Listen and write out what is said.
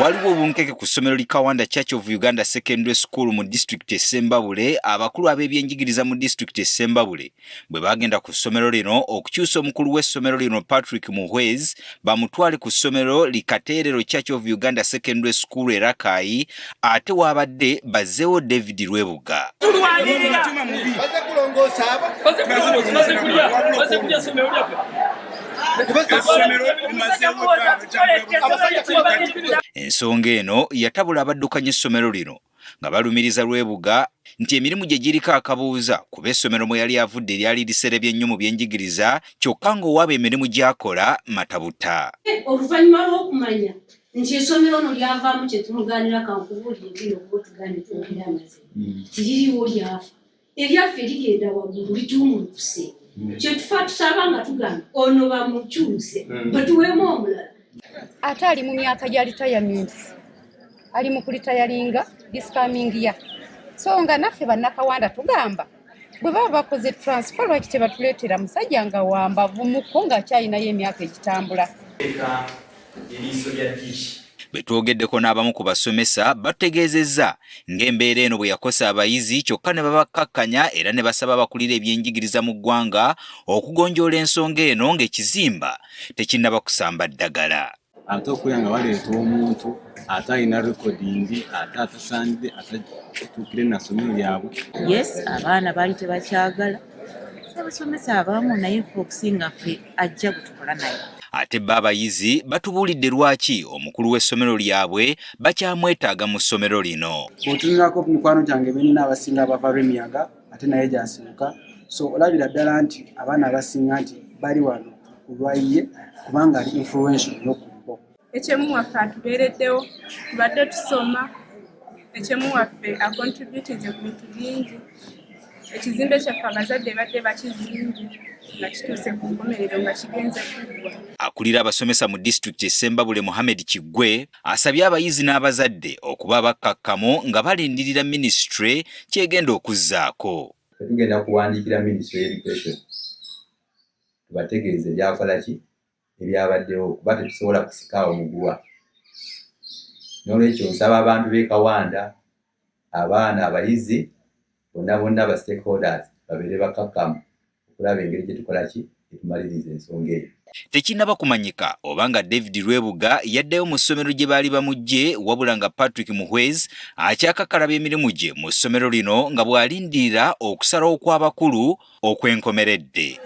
Waliwo obunkeke ku ssomero Kawanda Church of Uganda Secondary School mu district e Sembabule. Abakulu ab'ebyenjigiriza mu district e Sembabule bwe bagenda ku ssomero lino okukyusa omukulu w'essomero lino Patrick Muhwez bamutwale ku ssomero Likaterero Church of Uganda Secondary School e Rakai, ate wabadde bazzeewo David Lwebuga. Ensonga eno yatabula abaddukanya essomero lino nga balumiriza Lwebuga nti emirimu gye giriko akabuuza kuba essomero mwe yali avudde eryali liserebye nnyo mu byenjigiriza kyokka ng'owaaba emirimu gy'akola matabuta. Oluvannyuma lw'okumanya nti essomero ono lyavaamu kye tumugaanira kankubuulire bino kuba tugaanira twogera amazima tiririwo lyafa eryaffe ligenda waggulu lituumulukuse kye tufa tusaba nga tugamba ono bamukyuse batuweemu omulala. Ate ali mu myaka gya retirement, ali mu kulitayalinga this coming year. So nga naffe bannakawanda tugamba bwe baba bakoze transfer lwaki tebatuleetera musajja nga wambavu muko ng'akyalinayo emyaka egitambula. Bwe twogeddeko n'abamu ku basomesa bategeezezza ng'embeera eno bwe yakosa abayizi kyokka ne babakkakkanya era ne basaba abakulira ebyenjigiriza mu ggwanga okugonjoola ensonga eno ng'ekizimba tekinnaba kusamba ddagala. Ate okulya nga baleeta omuntu ate alina rekodingi ate atasaanidde atatuukire nasomero lyabwe. Yes, abaana baali tebakyagala abasomesa abamu naye ffe okusinga ffe ajja butukola naye. Ate b'abayizi batubuulidde lwaki omukulu w'essomero lyabwe bakyamwetaaga mu ssomero lino. Bw'otunulako ku mikwano gyange benina abasinga abava Lwemiyaga ate naye gyasibuka, so olabira ddala nti abaana abasinga nti bali wano olwayiye kubanga ali influential n'okubo. Ekyemu waffe atubeereddewo tubadde tusoma, ekyemu waffe akontributinze ku bintu bingi. Ekizimbe kyaffe abazadde badde bakizimbye nga kituuse ku nkomerero nga kigenze kuggwa. Akulira abasomesa mu district e Sembabule Mohamed Kiggwe asabye abayizi n'abazadde okuba bakkakkamu nga balindirira ministry kyegenda okuzzaako. Tugenda kuwandiikira ministry y'education tubategeeze byakola ki ebyabaddewo kuba tetusobola kusikaawo mugulwa. N'olwekyo nsaba abantu b'e Kawanda, abaana, abayizi bonna aba stakeholders babeere bakkakkamu okulaba engeri gye tukola ki etumaliriza ensonga eyo. Tekinnaba kumanyika obanga David Lwebuga yaddayo mu ssomero gye baali bamugye wabula nga Patrick Muhwez akyakakalaba emirimu gye mu ssomero lino nga bw'alindirira okusalawo kw'abakulu okwenkomeredde.